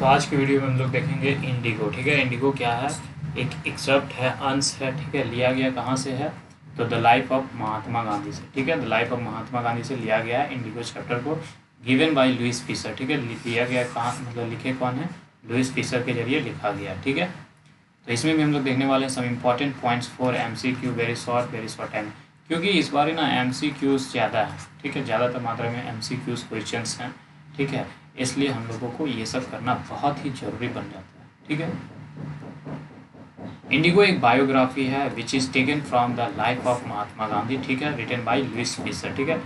आज की वीडियो में हम लोग देखेंगे इंडिगो। ठीक है, इंडिगो क्या है? एक एक्सेप्ट है, अंश है। ठीक है, लिया गया कहाँ से है? तो the life of Mahatma Gandhi से। ठीक है, the life of Mahatma Gandhi से लिया गया है इंडिगो चैप्टर को, गिवन बाय लुइस फिशर। ठीक है, लिया गया कहाँ, मतलब लिखे कौन है? लुइस फिशर के जरिए लिखा गया। ठीक है, तो इसमें भी हम लोग देखने वाले हैं some important points for MCQ, very short time, क्योंकि इस बार ना MCQs ज़्यादा है। ठीक है, ज़्यादातर मात्रा में MCQs क्वेश्चंस हैं। ठीक है, इसलिए हम लोगों को ये सब करना बहुत ही ज़रूरी बन जाता है। ठीक है, इंडिगो एक बायोग्राफी है which is taken from the life of Mahatma Gandhi. ठीक है, रिटन बाय लुइस फिशर। ठीक है,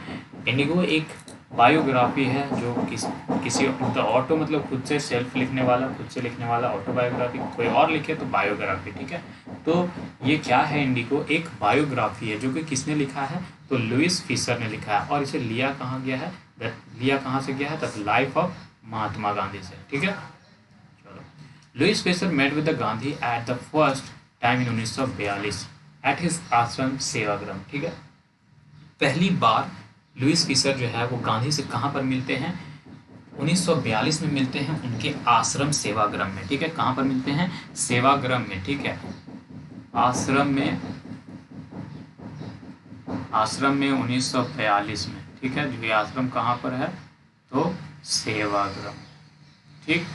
इंडिगो एक बायोग्राफी है जो किसी मतलब ऑटो मतलब खुद से सेल्फ लिखने वाला, खुद से लिखने वाला ऑटोबायोग्राफी, कोई और लिखे तो बायोग्राफी। ठीक है, तो ये क्या है? इंडिगो एक बायोग्राफी है जो कि किसने लिखा है? तो लुइस फिशर ने लिखा है। और इसे लिया कहाँ गया है? लिया कहाँ से गया है? The life of Mahatma Gandhi से। ठीक है, चलो। Louis Fischer met with the Gandhi at the first time in 1942 at his ashram Sevagram. ठीक है, पहली बार लुइस फिशर जो है वो गांधी से कहाँ पर मिलते हैं? 1942 में मिलते हैं उनके आश्रम सेवाग्राम में। ठीक है, कहाँ पर मिलते हैं? सेवाग्राम में। ठीक है, आश्रम में 1942 में। ठीक है, जो ये आश्रम कहाँ पर है? तो सेवाग्राम। ठीक,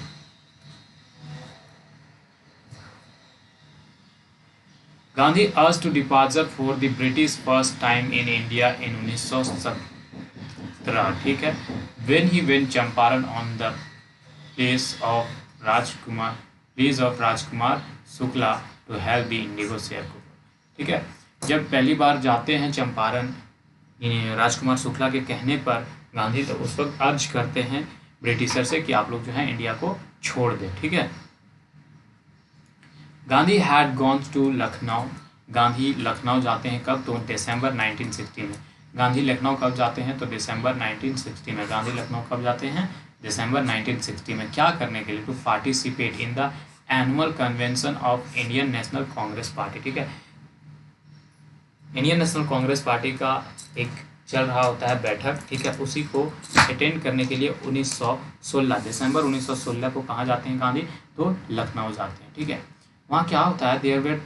Gandhi urge to departure for the British first time in India in 1917। ठीक है, when he went Champaran on the place of Rajkumar Shukla to help the indigo share को। ठीक है, जब पहली बार जाते हैं चंपारण राजकुमार शुक्ला के कहने पर गांधी, तो उस वक्त अर्ज करते हैं ब्रिटिशर से कि आप लोग जो है इंडिया को छोड़ दें। ठीक है, Gandhi had gone to Lucknow. Gandhi Lucknow जाते हैं कब? तो दिसंबर 1960 में। गांधी लखनऊ कब जाते हैं? तो दिसंबर 1960 में। गांधी लखनऊ कब जाते हैं? दिसंबर 1960 में। क्या करने के लिए? To participate in the annual convention of Indian National Congress party. ठीक है, इंडियन नेशनल कांग्रेस पार्टी का एक चल रहा होता है बैठक। ठीक है, उसी को अटेंड करने के लिए 1916 दिसंबर 1916 को कहाँ जाते हैं गांधी? तो लखनऊ जाते हैं। ठीक है, वहाँ क्या होता है? There were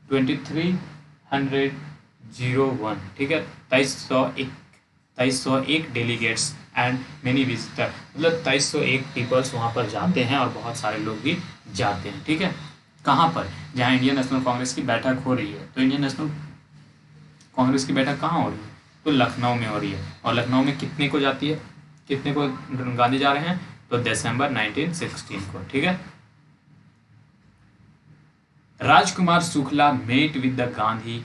2301। ठीक है, 2301 डेलीगेट्स एंड मेनी विजिटर, मतलब 2301 पीपल्स वहाँ पर जाते हैं और बहुत सारे लोग भी जाते हैं। ठीक है, कहाँ पर? जहाँ इंडियन नेशनल कांग्रेस की बैठक हो रही है। तो इंडियन नेशनल कांग्रेस की बैठक कहाँ हो रही है? तो लखनऊ में हो रही है। और लखनऊ में कितने को जाती है? कितने को गांधी जा रहे हैं? तो दिसंबर 1916 को। ठीक है, Rajkumar Shukla met with the Gandhi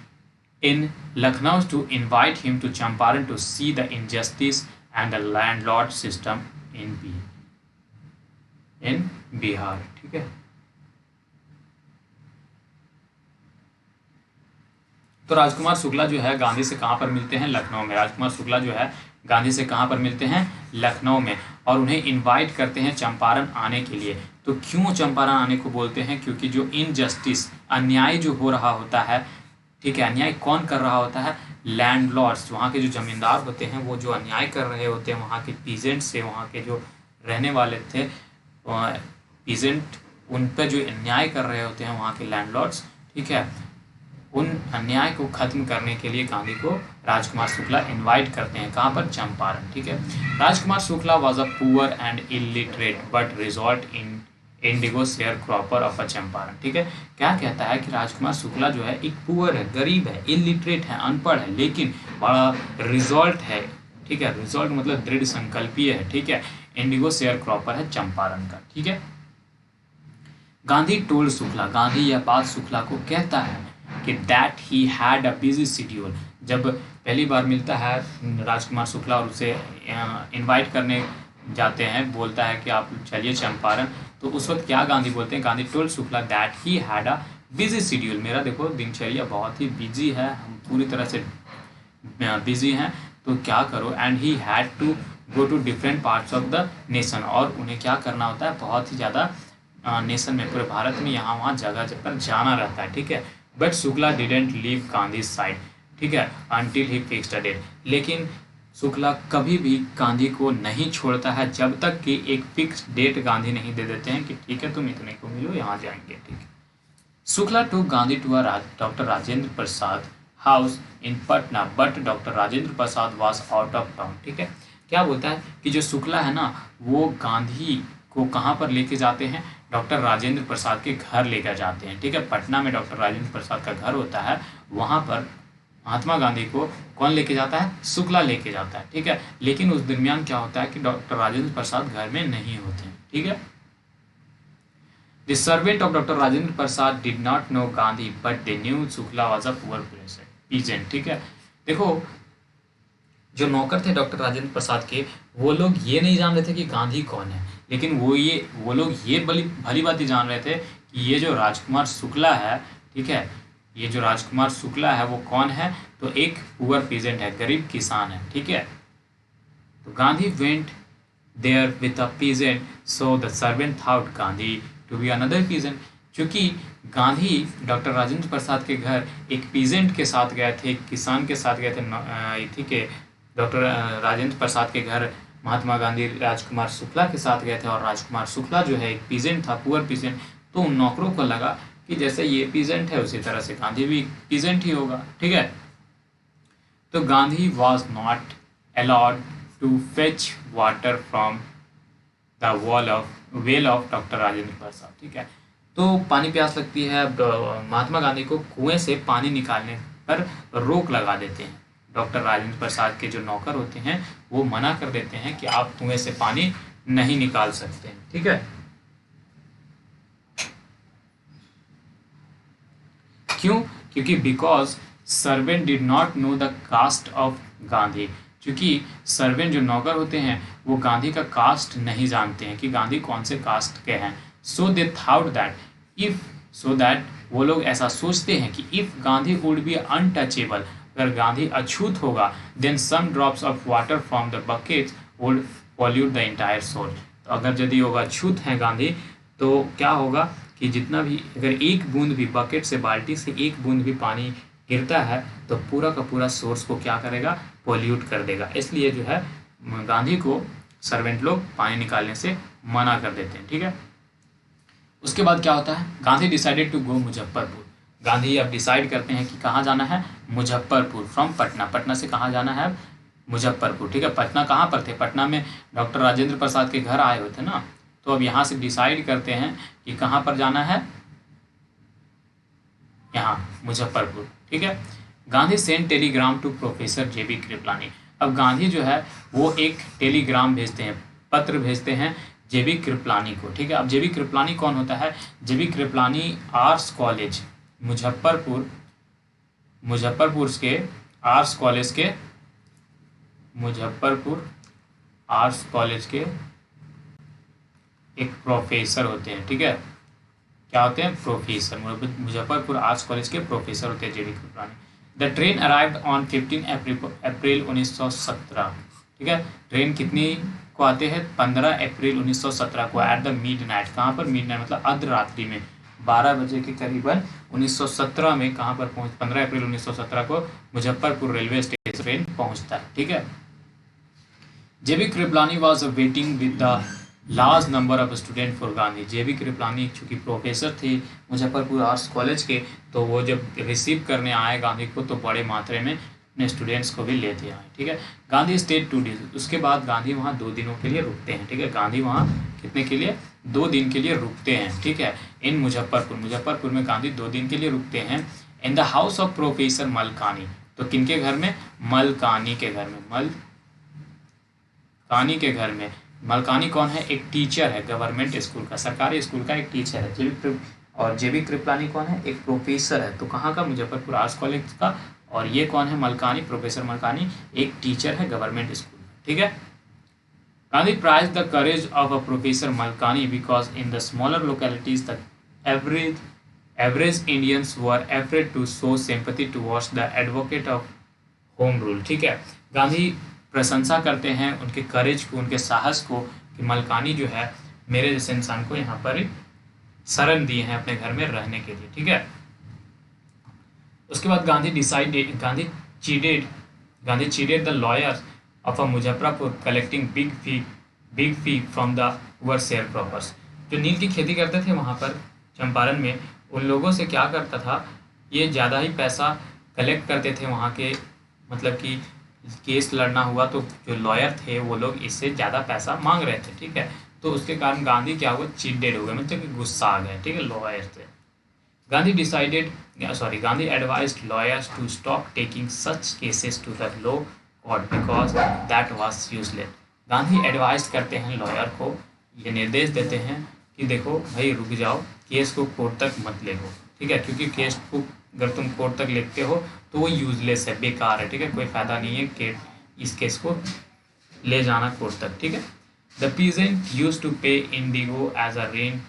in Lucknow to invite him to Champaran to see the injustice and the landlord system in Bihar. ठीक है, तो राजकुमार शुक्ला जो है गांधी से कहाँ पर मिलते हैं? लखनऊ में। राजकुमार शुक्ला जो है गांधी से कहाँ पर मिलते हैं? लखनऊ में। और उन्हें इनवाइट करते हैं चंपारण आने के लिए। तो क्यों चंपारण आने को बोलते हैं? क्योंकि जो इनजस्टिस, अन्याय जो हो रहा होता है, ठीक है, अन्याय कौन कर रहा होता है? लैंडलॉर्ड्स, वहाँ के जो जमींदार होते हैं वो जो अन्याय कर रहे होते हैं, वहाँ के पीजेंट से, वहाँ के जो रहने वाले थे पीजेंट, उन पर जो अन्याय कर रहे होते हैं वहाँ के लैंडलॉर्ड्स। ठीक है, उन अन्याय को खत्म करने के लिए गांधी को राजकुमार शुक्ला इनवाइट करते हैं। कहाँ पर? चंपारण। ठीक है, Rajkumar Shukla was a poor and illiterate but resolute in indigo sharecropper of a Champaran. ठीक है, क्या कहता है कि राजकुमार शुक्ला जो है एक पुअर है, गरीब है, इलिटरेट है, अनपढ़ है, लेकिन बड़ा रिजॉल्ट है। ठीक है, रिजॉल्ट मतलब दृढ़ संकल्पीय है। ठीक है, इंडिगो शेयर क्रॉपर है चंपारण का। ठीक है, गांधी टोल्ड शुक्ला, गांधी यह बात शुक्ला को कहता है कि that he had a busy schedule. जब पहली बार मिलता है राजकुमार शुक्ला और उसे इनवाइट करने जाते हैं, बोलता है कि आप चलिए चंपारण, तो उस वक्त क्या गांधी बोलते हैं? Gandhi told Shukla that he had a busy schedule. मेरा देखो दिनचर्या बहुत ही बिजी है, हम पूरी तरह से बिजी हैं, तो क्या करो? And he had to go to different parts of the nation. और उन्हें क्या करना होता है? बहुत ही ज़्यादा नेशन में, पूरे भारत में यहाँ वहाँ जगह पर जाना रहता है। ठीक है, but Shukla didn't leave Gandhi side. ठीक है, until he fixed a date. लेकिन शुक्ला कभी भी गांधी को नहीं छोड़ता है जब तक कि एक फिक्स डेट गांधी नहीं दे देते हैं कि ठीक है तुम इतने को मिलो, यहाँ जाएंगे, ठीक है। Shukla to Gandhi to doctor Rajendra Prasad house in Patna but doctor Rajendra Prasad was out of town, ठीक है। क्या बोलता है कि जो शुक्ला है ना वो गांधी को कहाँ पर लेके जाते हैं, डॉक्टर राजेंद्र प्रसाद के घर लेकर जाते हैं, ठीक है। पटना में डॉक्टर राजेंद्र प्रसाद का घर होता है, वहाँ पर महात्मा गांधी को कौन लेके जाता है, शुक्ला लेके जाता है, ठीक है। लेकिन उस दरमियान क्या होता है कि डॉक्टर राजेंद्र प्रसाद घर में नहीं होते हैं, ठीक है। The servant of doctor Rajendra Prasad did not no Gandhi but they knew Shukla was a poor peasant, ठीक है। देखो जो नौकर थे डॉक्टर राजेंद्र प्रसाद के, वो लोग ये नहीं जान रहे थे कि गांधी कौन है, लेकिन वो लोग ये भली बात ही जान रहे थे कि ये जो राजकुमार शुक्ला है, ठीक है, ये जो राजकुमार शुक्ला है वो कौन है, तो एक पुअर पीजेंट है, गरीब किसान है, ठीक है। तो Gandhi went there with a peasant so the servant thought Gandhi to be another peasant. क्योंकि गांधी डॉक्टर राजेंद्र प्रसाद के घर एक पीजेंट के साथ गए थे, एक किसान के साथ गए थे, ठीक है। डॉक्टर राजेंद्र प्रसाद के घर महात्मा गांधी राजकुमार शुक्ला के साथ गए थे और राजकुमार शुक्ला जो है एक पीजेंट था, पुअर पीजेंट। तो उन नौकरों को लगा कि जैसे ये पीजेंट है उसी तरह से गांधी भी पीजेंट ही होगा, ठीक है। तो Gandhi was not allowed to fetch water from the well of doctor Rajendra Prasad, ठीक है। तो पानी प्यास लगती है, महात्मा गांधी को कुएं से पानी निकालने पर रोक लगा देते हैं। डॉक्टर राजेंद्र प्रसाद के जो नौकर होते हैं वो मना कर देते हैं कि आप कुएं से पानी नहीं निकाल सकते, ठीक है। क्यों? क्योंकि because servant did not know the caste of Gandhi, क्योंकि सर्वेंट जो नौकर होते हैं वो गांधी का कास्ट नहीं जानते हैं कि गांधी कौन से कास्ट के हैं। सो दे थॉट दैट वो लोग ऐसा सोचते हैं कि if Gandhi would be untouchable, अगर गांधी अछूत होगा, then some drops of water from the bucket would pollute the entire soul. तो अगर यदि होगा अछूत है गांधी तो क्या होगा कि जितना भी, अगर एक बूंद भी बकेट से, बाल्टी से एक बूंद भी पानी गिरता है तो पूरा का पूरा सोर्स को क्या करेगा, पॉल्यूट कर देगा। इसलिए जो है गांधी को सर्वेंट लोग पानी निकालने से मना कर देते हैं, ठीक है। उसके बाद क्या होता है, Gandhi decided to go Muzaffarpur. Gandhi अब डिसाइड करते हैं कि कहाँ जाना है, मुजफ्फरपुर फ्रॉम पटना। पटना से कहाँ जाना है, मुजफ्फरपुर, ठीक है। पटना कहाँ पर थे, पटना में डॉक्टर राजेंद्र प्रसाद के घर आए हुए थे ना, तो अब यहाँ से डिसाइड करते हैं कि कहाँ पर जाना है, यहाँ मुजफ्फरपुर, ठीक है। Gandhi send telegram to professor JB Kripalani. अब गांधी जो है वो एक टेलीग्राम भेजते हैं, पत्र भेजते हैं जेबी कृपलानी को, ठीक है। अब जेबी कृपलानी कौन होता है, JB Kripalani arts college Muzaffarpur के आर्ट्स कॉलेज के, मुजफ्फरपुर आर्ट्स कॉलेज के एक प्रोफेसर होते हैं, ठीक है। क्या होते हैं, प्रोफेसर। मुजफ्फरपुर आर्ट्स कॉलेज के प्रोफेसर होते हैं JB Kripalani. The train arrived on 15 April 1917, ठीक है। ट्रेन कितनी को आते हैं, 15 अप्रैल 1917 को एट द मिडनाइट। कहाँ पर, मिडनाइट मतलब अर्धरात्रि में, 12 बजे के करीबन 1917 में कहाँ पर 15 अप्रैल 1917 को मुजफ्फरपुर रेलवे स्टेशन ट्रेन पहुँचता है, ठीक है। JB Kripalani was waiting with the large number of student for Gandhi. JB Kripalani चूँकि प्रोफेसर थे मुजफ्फरपुर आर्ट्स कॉलेज के, तो वो जब रिसीव करने आए गांधी को तो बड़े मात्रा में अपने स्टूडेंट्स को भी लेते आए, ठीक है। Gandhi stayed 2 days. उसके बाद गांधी वहाँ 2 दिनों के लिए रुकते हैं, ठीक है। गांधी वहाँ कितने के लिए, 2 दिन के लिए रुकते हैं, ठीक है। इन मुजफ्फरपुर में गांधी 2 दिन के लिए रुकते हैं। In the house of professor Malkani. तो किनके घर में, मलकानी के घर में, मलकानी के घर में। मलकानी कौन है, एक टीचर है, गवर्नमेंट स्कूल का, सरकारी स्कूल का एक टीचर है। और जेबी कृपलानी कौन है, एक प्रोफेसर है। तो कहाँ का, मुजफ्फरपुर आर्ट्स कॉलेज का। और ये कौन है, मलकानी, प्रोफेसर मलकानी एक टीचर है गवर्नमेंट स्कूल, ठीक है। Gandhi praise the courage of a professor Malkani because in the smaller localities the average Indians were afraid to show sympathy towards the advocate of home rule, ठीक है। गांधी प्रशंसा करते हैं उनके करेज को, उनके साहस को, कि मलकानी जो है मेरे जैसे इंसान को यहाँ पर शरण दिए हैं अपने घर में रहने के लिए, ठीक है। उसके बाद Gandhi chided the lawyers of a Muzaffarpur collecting big fee from the poor sharecroppers. जो नील की खेती करते थे वहाँ पर चंपारण में, उन लोगों से क्या करता था, ये ज़्यादा ही पैसा कलेक्ट करते थे वहाँ के, मतलब कि केस लड़ना हुआ तो जो लॉयर थे वो लोग इससे ज़्यादा पैसा मांग रहे थे, ठीक है। तो उसके कारण गांधी क्या हुआ, चीटेड हो गए, मतलब कि गुस्सा आ गए, ठीक है, लॉयर से। Gandhi advised lawyers to stop taking such cases to the law court because that was useless. Gandhi advise करते हैं लॉयर को, ये निर्देश देते हैं कि देखो भाई रुक जाओ, केस को कोर्ट तक मत ले गो, ठीक है, क्योंकि केस को अगर तुम कोर्ट तक लेते हो तो वो यूजलेस है, बेकार है, ठीक है, कोई फायदा नहीं है कि इस केस को ले जाना कोर्ट तक, ठीक है। The peasant use to pay indigo as a rent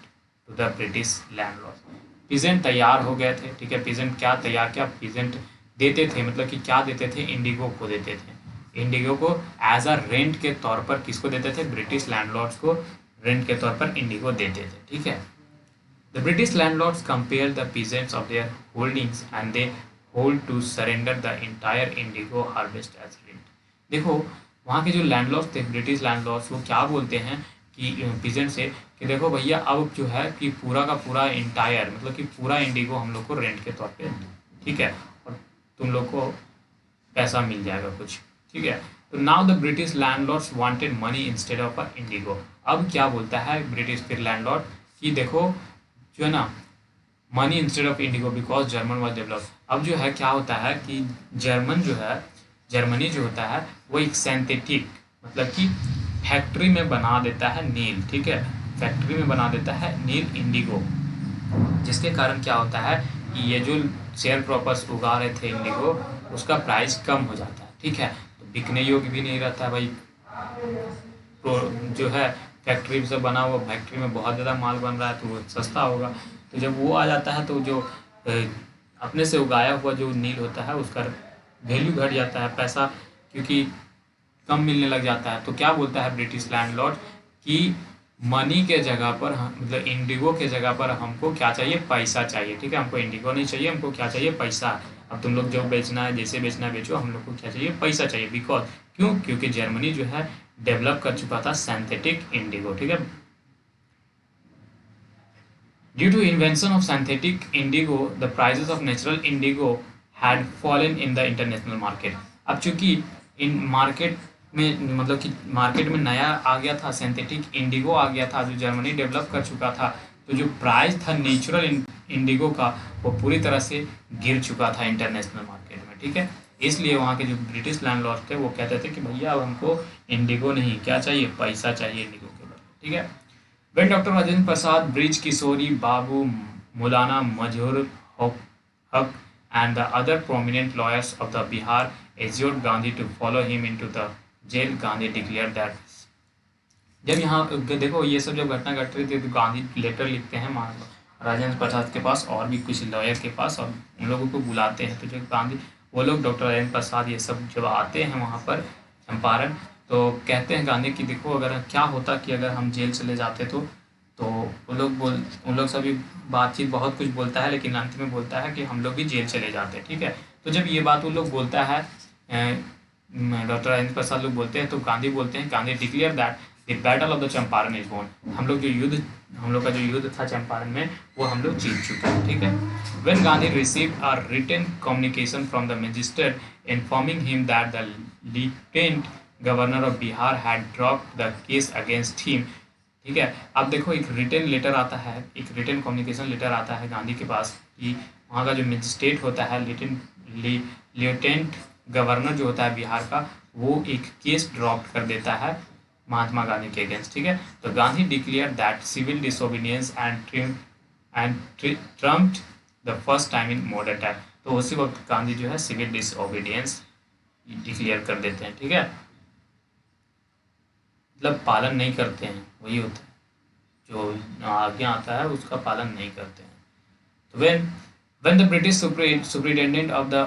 to the British landlord. Peasant तैयार हो गए थे, ठीक है। पीजेंट क्या तैयार, क्या पीजेंट देते थे, मतलब कि क्या देते थे, इंडिगो को देते थे। इंडिगो को एज अ रेंट के तौर पर किसको देते थे, ब्रिटिश लैंडलॉर्ड्स को रेंट के तौर पर इंडिगो देते थे, ठीक है। The British landlords compare the peasants of their holdings and they hold to surrender the entire indigo harvest as rent. देखो वहाँ के जो लैंडलॉर्ड्स थे, ब्रिटिश लैंडलॉर्ड्स, वो क्या बोलते हैं कि पीजेंट से कि देखो भैया अब जो है कि पूरा का पूरा इंटायर, मतलब कि पूरा इंडिगो हम लोग को रेंट के तौर पे, ठीक है, और तुम लोग को पैसा मिल जाएगा कुछ, ठीक है। तो now the British landlords wanted money instead of a Indigo. अब क्या बोलता है ब्रिटिश फिर लैंडलॉर्ड कि देखो जो है ना, money instead of Indigo because German was develop. अब जो है क्या होता है कि जर्मनी जो होता है वो एक सिंथेटिक, मतलब कि फैक्ट्री में बना देता है नील, ठीक है, फैक्ट्री में बना देता है नील इंडिगो, जिसके कारण क्या होता है कि ये जो शेयर क्रॉपर्स उगा रहे थे इंडिगो, उसका प्राइस कम हो जाता है, ठीक है, तो बिकने योग्य भी नहीं रहता है भाई। तो जो है फैक्ट्री से बना हुआ, फैक्ट्री में बहुत ज़्यादा माल बन रहा है तो वो सस्ता होगा, तो जब वो आ जाता है तो जो अपने से उगाया हुआ जो नील होता है उसका वैल्यू घट जाता है, पैसा क्योंकि कम मिलने लग जाता है। तो क्या बोलता है ब्रिटिश लैंडलॉर्ड कि मनी के जगह पर मतलब इंडिगो के जगह पर हमको क्या चाहिए, पैसा चाहिए, ठीक है, हमको इंडिगो नहीं चाहिए, हमको क्या चाहिए, पैसा। अब तुम लोग जो बेचना है, जैसे बेचना है बेचो, हम लोग को क्या चाहिए, पैसा चाहिए। बिकॉज क्योंकि जर्मनी जो है डेवलप कर चुका था सिंथेटिक इंडिगो, ठीक है। Due to invention of synthetic indigo the prices of natural indigo had fallen in the international market. अब चूंकि इन मार्केट में, मतलब कि मार्केट में नया आ गया था, सिंथेटिक इंडिगो आ गया था जो जर्मनी डेवलप कर चुका था, तो जो प्राइस था नेचुरल इंडिगो का वो पूरी तरह से गिर चुका था इंटरनेशनल मार्केट में, ठीक है। इसलिए वहाँ के जो ब्रिटिश लैंडलॉर्ड थे वो कहते थे कि भैया अब हमको इंडिगो नहीं, क्या चाहिए, पैसा चाहिए इंडिगो के बदले, ठीक है। When Dr. Rajendra Prasad, Brij Kishori, Babu, Maulana Mazhar Haq and the other prominent lawyers of the Bihar assured Gandhi to follow him into the jail, Gandhi declared that जब यहाँ देखो ये सब जब घटना घट रही थी तो गांधी लेटर लिखते हैं राजेंद्र प्रसाद के पास और भी कुछ लॉयर के पास, और उन लोगों को बुलाते हैं। तो जब गांधी वो लोग डॉक्टर राजेंद्र प्रसाद ये सब जब आते हैं वहाँ पर चंपारण, तो कहते हैं गांधी कि देखो अगर क्या होता कि अगर हम जेल चले जाते तो उन लोग सभी बातचीत बहुत कुछ बोलता है, लेकिन अंत में बोलता है कि हम लोग भी जेल चले जाते, ठीक है। तो जब ये बात उन लोग बोलता है, डॉक्टर राजेंद्र प्रसाद लोग बोलते हैं, तो गांधी बोलते हैं, Gandhi declare that the battle of the Champaran is won. हम लोग का जो युद्ध था चंपारण में वो हम लोग जीत चुके हैं, ठीक है। When Gandhi received a written communication from the magistrate informing him that the lieutenant governor of Bihar had dropped the case against him, ठीक है। अब देखो एक रिटन लेटर आता है, एक रिटन कम्युनिकेशन लेटर आता है गांधी के पास कि वहाँ का जो मजिस्ट्रेट होता है, लिeutenant गवर्नर जो होता है बिहार का, वो एक केस ड्रॉप कर देता है महात्मा गांधी के अगेंस्ट, ठीक है। तो Gandhi declare that civil disobedience and trumped the first time in modern time. तो उसी वक्त गांधी जो है सिविल डिसोबीडियंस डिक्लेयर कर देते हैं, ठीक है, मतलब पालन नहीं करते हैं, वही होता है, जो आज्ञा आता है उसका पालन नहीं करते हैं। तो when the British superintendent of the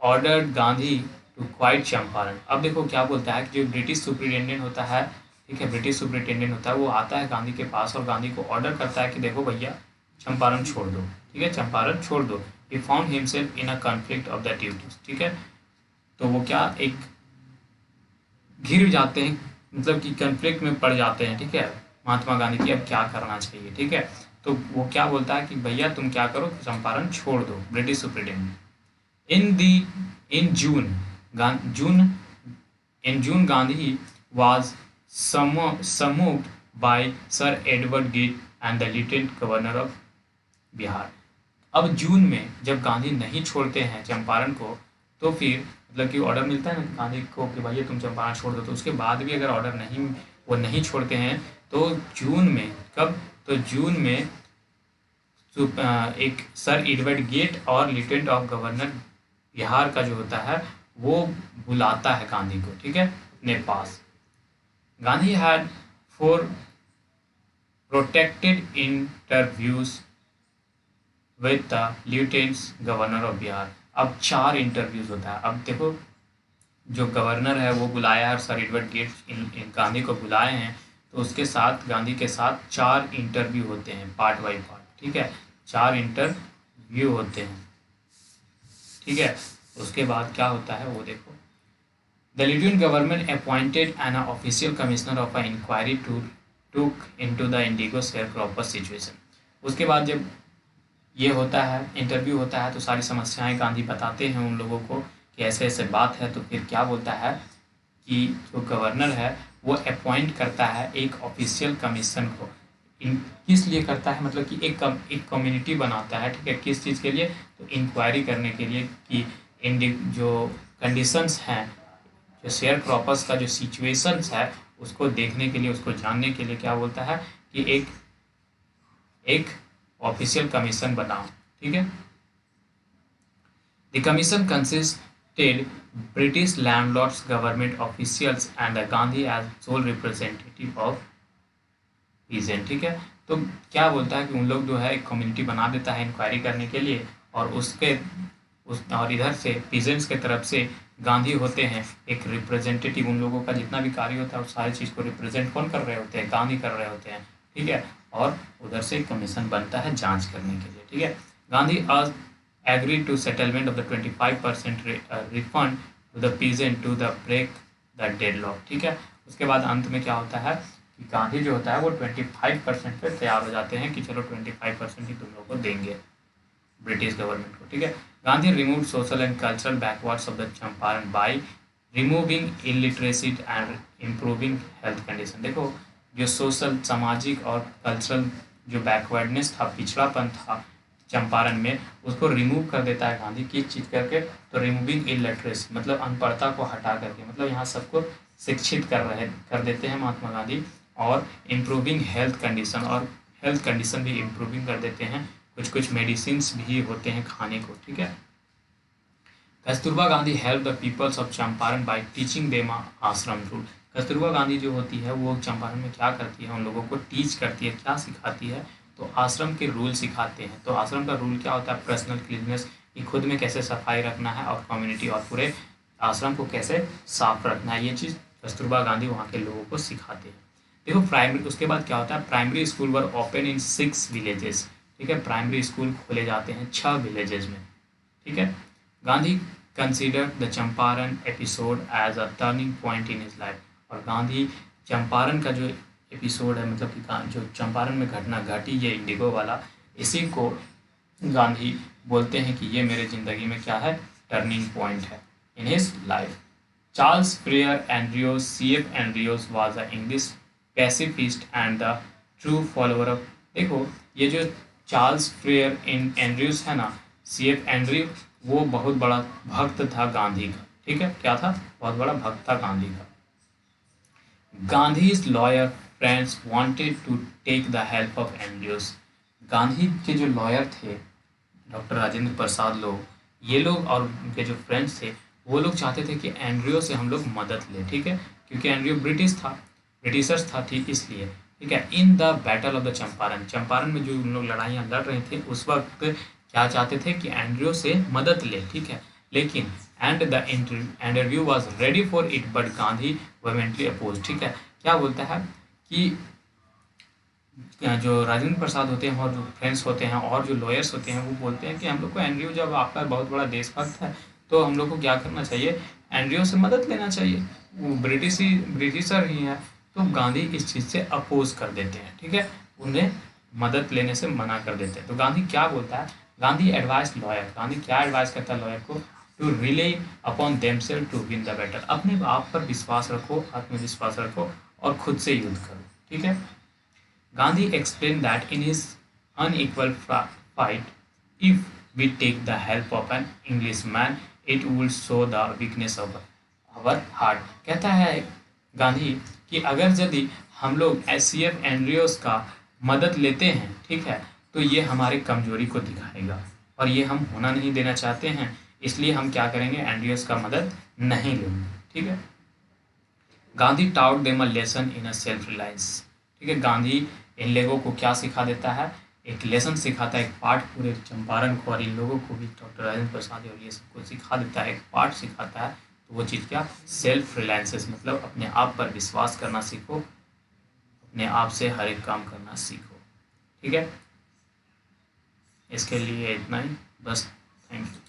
ordered Gandhi to quit Champaran. अब देखो क्या बोलता है कि जो ब्रिटिश सुपरिटेंडेंट होता है, ठीक है, ब्रिटिश सुपरिटेंडेंट होता है, वो आता है गांधी के पास और गांधी को ऑर्डर करता है कि देखो भैया चंपारण छोड़ दो, ठीक है, चंपारण छोड़ दो। He found himself in a conflict of the duties, ठीक है। तो वो क्या एक घिर जाते हैं, मतलब कि कन्फ्लिक्ट में पड़ जाते हैं, ठीक है, महात्मा गांधी की अब क्या करना चाहिए, ठीक है। तो वो क्या बोलता है कि भैया तुम क्या करो, चंपारण छोड़ दो, British superintendent. In the in June June In June, Gandhi was summoned by Sir Edward Gate and the Lieutenant Governor of Bihar. अब जून में जब गांधी नहीं छोड़ते हैं चंपारण को, तो फिर मतलब कि ऑर्डर मिलता है ना गांधी को कि भैया तुम चंपारण छोड़ दो, तो उसके बाद भी अगर ऑर्डर नहीं, वो नहीं छोड़ते हैं, तो जून में, कब, तो जून में एक सर एडवर्ड गेट और लिeutenant ऑफ गवर्नर बिहार का जो होता है वो बुलाता है गांधी को, ठीक है, अपने पास। Gandhi had 4 protected interviews with the lieutenant governor of Bihar. अब 4 इंटरव्यूज होता है। अब देखो जो गवर्नर है वो बुलाया है, sir Edward get in Gandhi को बुलाए हैं, तो उसके साथ गांधी के साथ 4 इंटरव्यू होते हैं, पार्ट बाई पार्ट, ठीक है, 4 इंटरव्यू होते हैं, ठीक है। उसके बाद क्या होता है वो देखो। The lieutenant government appointed an official commissioner of a inquiry to took into the indigo sharecropper situation. उसके बाद जब ये होता है, इंटरव्यू होता है, तो सारी समस्याएं गांधी बताते हैं उन लोगों को कि ऐसे ऐसे बात है। तो फिर क्या बोलता है कि जो गवर्नर है वो अपॉइंट करता है एक ऑफिशियल कमीशन को। किस लिए करता है, मतलब कि एक कम्युनिटी बनाता है, ठीक है, किस चीज़ के लिए, तो इंक्वायरी करने के लिए कि जो कंडीशंस हैं, जो शेयर क्रॉपर्स का जो सिचुएशंस है उसको देखने के लिए, उसको जानने के लिए क्या बोलता है कि एक ऑफिशियल कमीशन बनाओ, ठीक है। The commission consisted British landlords, government officials and Gandhi as sole representative of peasant, ठीक है। तो क्या बोलता है कि उन लोग जो है एक कम्युनिटी बना देता है इंक्वायरी करने के लिए, और और इधर से पीजेंट्स के तरफ से गांधी होते हैं एक रिप्रेजेंटेटिव। उन लोगों का जितना भी कार्य होता है उस सारी चीज़ को रिप्रेजेंट कौन कर रहे होते हैं, गांधी कर रहे होते हैं, ठीक है। और उधर से कमीशन बनता है जांच करने के लिए, ठीक है। Gandhi agree to settlement of the 25% refund to the peasant to the break the deadlock, ठीक है। उसके बाद अंत में क्या होता है कि गांधी जो होता है वो 25% पे तैयार हो जाते हैं कि चलो 25% ही तुम लोग को देंगे ब्रिटिश गवर्नमेंट को, ठीक है। Gandhi remove social and cultural backwards of the Champaran by removing illiteracy and improving health condition. देखो जो सोशल, सामाजिक और कल्चरल जो बैकवर्डनेस था, पिछड़ापन था चंपारण में, उसको रिमूव कर देता है गांधी। किस चीज़ करके, तो रिमूविंग इलिटरेसी मतलब अनपढ़ता को हटा करके, मतलब यहाँ सबको शिक्षित कर देते हैं महात्मा गांधी। और इम्प्रूविंग हेल्थ कंडीशन, और हेल्थ कंडीशन भी इम्प्रूविंग कर देते हैं, कुछ मेडिसिन भी होते हैं खाने को, ठीक है। Kasturba Gandhi help the peoples of Champaran by teaching them ashram rule. Kasturba Gandhi जो होती है वो चंपारण में क्या करती है, उन लोगों को टीच करती है, क्या सिखाती है, तो आश्रम के रूल सिखाते हैं। तो आश्रम का रूल क्या होता है, पर्सनल क्लीननेस, कि खुद में कैसे सफाई रखना है, और कम्युनिटी और पूरे आश्रम को कैसे साफ रखना है, ये चीज़ कस्तूरबा गांधी वहाँ के लोगों को सिखाते हैं। देखो प्राइमरी, उसके बाद क्या होता है, primary school were open in 6 villages, ठीक है। प्राइमरी स्कूल खोले जाते हैं 6 विलेजेस में, ठीक है। Gandhi considered the Champaran episode as a turning point in his life. और गांधी चंपारण का जो एपिसोड है, मतलब कि जो चंपारण में घटना घटी ये इंडिगो वाला, इसी को गांधी बोलते हैं कि ये मेरे ज़िंदगी में क्या है, टर्निंग पॉइंट है in his life. Charles Freer Andrews, CF Andrews was a English pacifist and the true follower of. देखो ये जो चार्ल्स फ्रेयर एंड्रयूज है ना, CF एंड्रयू, वो बहुत बड़ा भक्त था गांधी का, ठीक है। क्या था, बहुत बड़ा भक्त था गांधी का। Gandhi's lawyer friends wanted to take the help of Andrews. Gandhi के जो लॉयर थे डॉक्टर राजेंद्र प्रसाद लोग, ये लोग और उनके जो फ्रेंड्स थे वो लोग चाहते थे कि एंड्रयू से हम लोग मदद लें, ठीक है, क्योंकि एंड्रयू ब्रिटिशर्स था, ठीक, इसलिए, ठीक है। In the battle of the Champaran, Champaran में जो उन लोग लड़ाइयाँ लड़ रहे थे उस वक्त क्या चाहते थे कि एंड्रयू से मदद ले, ठीक है। लेकिन and the interview was ready for it but Gandhi vehemently oppose, ठीक है। क्या बोलता है कि जो राजेंद्र प्रसाद होते हैं और जो फ्रेंड्स होते हैं और जो लॉयर्स होते हैं वो बोलते हैं कि हम लोग को एंड्रयू, जब आपका बहुत बड़ा देशभक्त है तो हम लोग को क्या करना चाहिए, एंड्रयू से मदद लेना चाहिए, वो ब्रिटिशर ही है। तो गांधी इस चीज़ से अपोज कर देते हैं, ठीक है, उन्हें मदद लेने से मना कर देते हैं। तो गांधी क्या बोलता है, गांधी एडवाइस लॉयर, गांधी क्या एडवाइस करता है लॉयर को, to rely upon themselves to win the battle, अपने आप पर विश्वास रखो, आत्मविश्वास रखो और खुद से युद्ध करो, ठीक है। Gandhi explain that in his unequal fight if we take the help of an English man it will show the weakness of our heart. कहता है गांधी कि अगर यदि हम लोग एससीएफ एंड्रयूस का मदद लेते हैं, ठीक है, तो ये हमारे कमजोरी को दिखाएगा और ये हम होना नहीं देना चाहते हैं, इसलिए हम क्या करेंगे, एंड्रयूस का मदद नहीं लेंगे, ठीक है। Gandhi taut them a lesson in a self reliance, ठीक है। गांधी इन लोगों को क्या सिखा देता है, एक लेसन सिखाता है, एक पाठ पूरे चंपारण को और इन लोगों को भी, डॉक्टर राजेंद्र प्रसाद और ये सबको सिखा देता है, एक पाठ सिखाता है। तो वो चीज़ क्या, सेल्फ रिलायंसेस, मतलब अपने आप पर विश्वास करना सीखो, अपने आप से हर एक काम करना सीखो, ठीक है। इसके लिए इतना ही बस, थैंक यू।